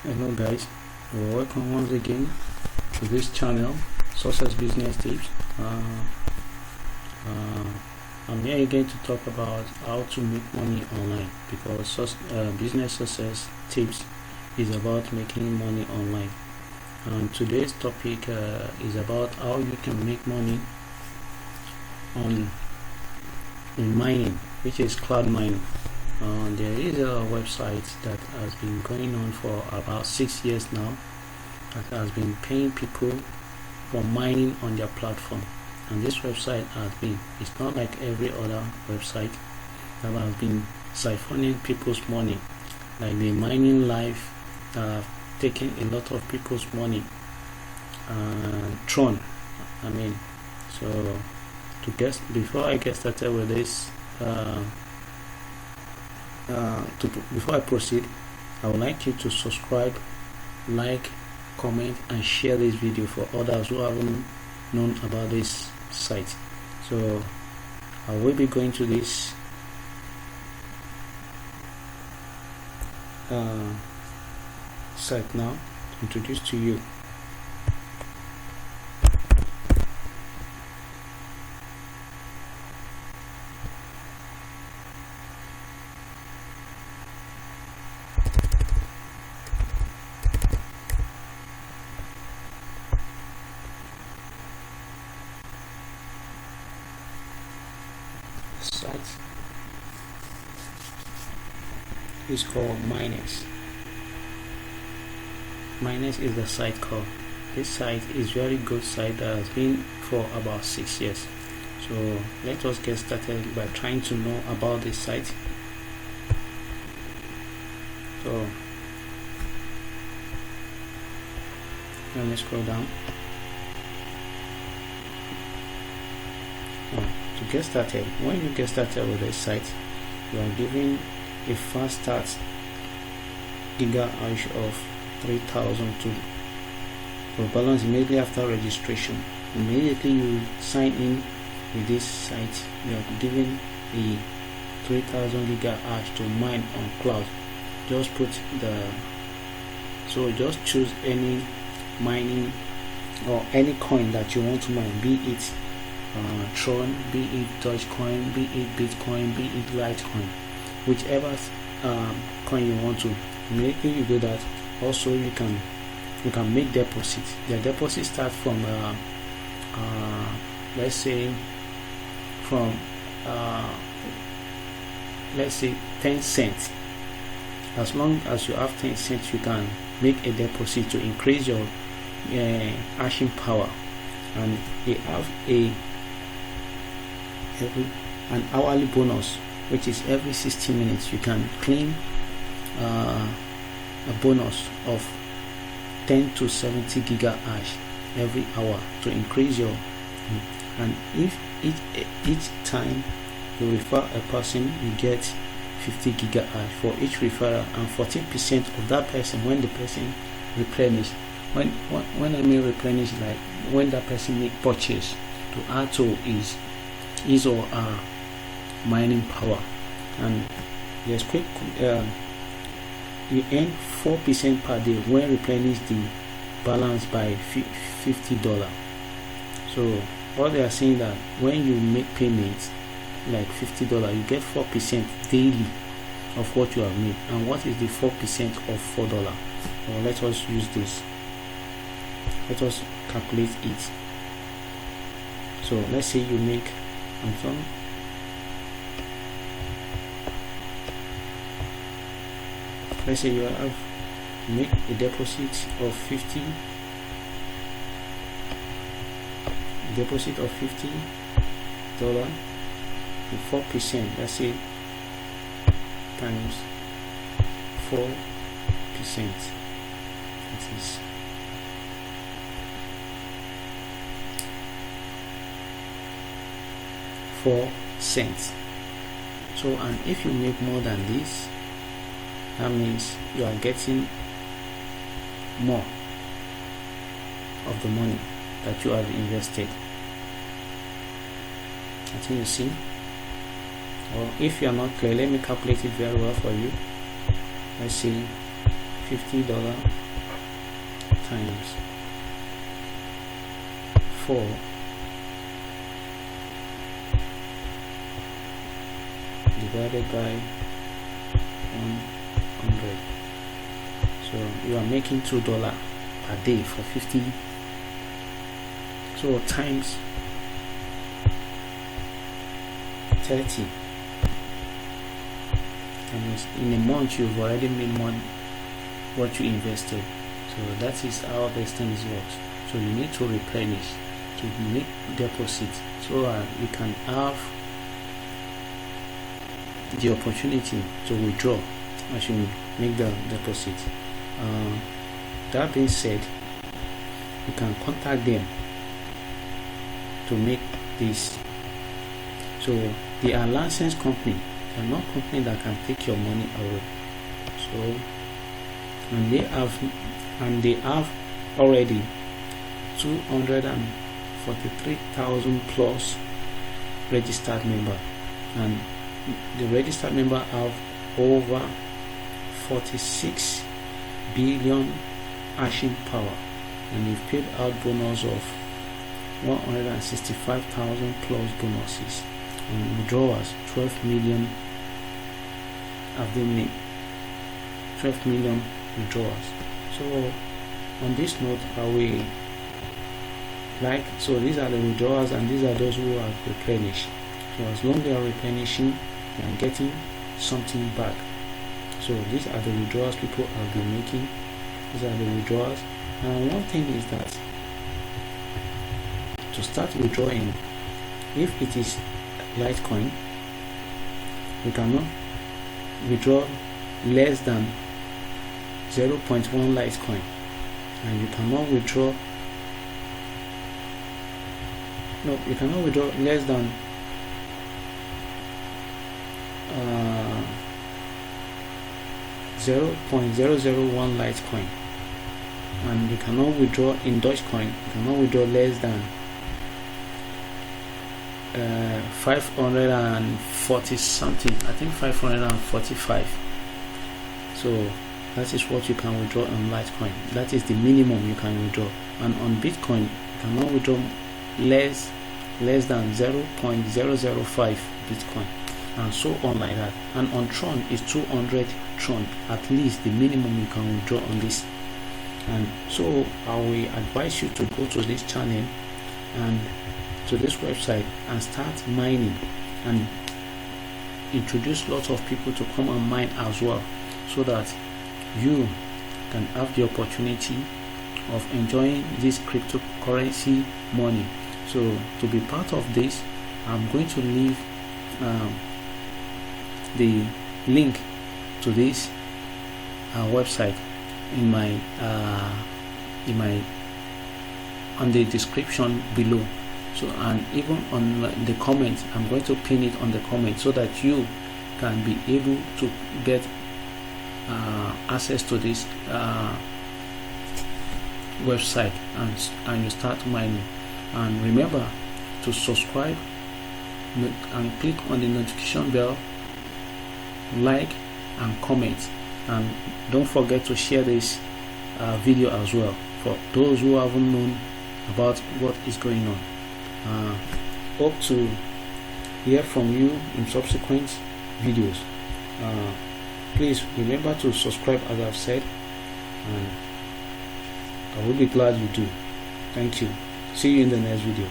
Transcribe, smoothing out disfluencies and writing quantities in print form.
Hello guys, welcome once again to this channel, Success Business Tips. I'm here again to talk about how to make money online, because business success tips is about making money online. And today's topic is about how you can make money in mining, which is cloud mining. There is a website that has been going on for about 6 years now that has been paying people for mining on their platform. And this website it's not like every other website that has been siphoning people's money, like the mining life that have taken a lot of people's money and thrown. So before I get started with this, before I proceed, I would like you to subscribe, like, comment and share this video for others who haven't known about this site. So I will be going to this site now to introduce to you. Site is called Miners. Miners is the site called. This site is very good site that has been for about 6 years. So let us get started by trying to know about this site. So let me scroll down. To get started, when you get started with this site, you are given a fast start gigahash of 3000 to balance immediately after registration. Immediately you sign in with this site, you are given the 3000 gigahash to mine on cloud. Just choose any mining or any coin that you want to mine, be it Tron, be it Dogecoin, be it Bitcoin, be it Litecoin, whichever coin you want to. Immediately you do that. Also you can make deposits. The deposit starts from let's say 10 cents. As long as you have 10 cents, you can make a deposit to increase your hashing power. And they have an hourly bonus, which is every 60 minutes you can claim a bonus of 10 to 70 gigahash every hour to increase your. And if each time you refer a person, you get 50 gigahash for each referral, and 14% of that person when the person replenish. When I mean replenish, like when that person make purchase to add to his or her mining power. And there's quick you earn 4% per day when replenish the balance by $50. So what they are saying that when you make payments like $50, you get 4% daily of what you have made. And what is the 4% of $4? Well, let us use this. Let us calculate it. So let's say you make, let's say you make a deposit of $50, and 4%, let's say times 4%, that is 4 cents. So, and if you make more than this, that means you are getting more of the money that you have invested. I think you see. Or if you are not clear, let me calculate it very well for you. Let's see, $50 times 4 divided by 100. So you are making $2 per day for 50. So times 30, and in a month you've already made more what you invested. So that is how these things works. So you need to replenish, to make deposits, so you can have the opportunity to withdraw as you make the deposit. That being said, you can contact them to make this. So they are licensed company. They are not company that can take your money away. So and they have already 243,000 plus registered member, and the registered member have over 46 billion hashing power, and they've paid out bonus of 165,000 plus bonuses, and withdrawals 12 million have been made. 12 million withdrawals. So on this note, so these are the withdrawals, and these are those who have replenished. So as long as they are replenishing, they are getting something back. So these are the withdrawals people have been making. These are the withdrawals. And one thing is that to start withdrawing, if it is Litecoin, you cannot withdraw less than 0.1 Litecoin, and you cannot withdraw less than 0.001 Litecoin, and you cannot withdraw in Dogecoin. You cannot withdraw less than 540 something. I think 545. So that is what you can withdraw on Litecoin. That is the minimum you can withdraw. And on Bitcoin, you cannot withdraw less than 0.005 Bitcoin, and so on like that. And on Tron is 200 Tron, at least the minimum you can withdraw on this. And so I will advise you to go to this channel and to this website and start mining, and introduce lots of people to come and mine as well, so that you can have the opportunity of enjoying this cryptocurrency money. So to be part of this, I'm going to leave the link to this website in my on the description below. So, and even on the comments, I'm going to pin it on the comment, so that you can be able to get access to this website, and you start mining. And remember to subscribe and click on the notification bell, like and comment, and don't forget to share this video as well for those who haven't known about what is going on. Hope to hear from you in subsequent videos. Please remember to subscribe, as I've said, and I will be glad you do. Thank you. See you in the next video.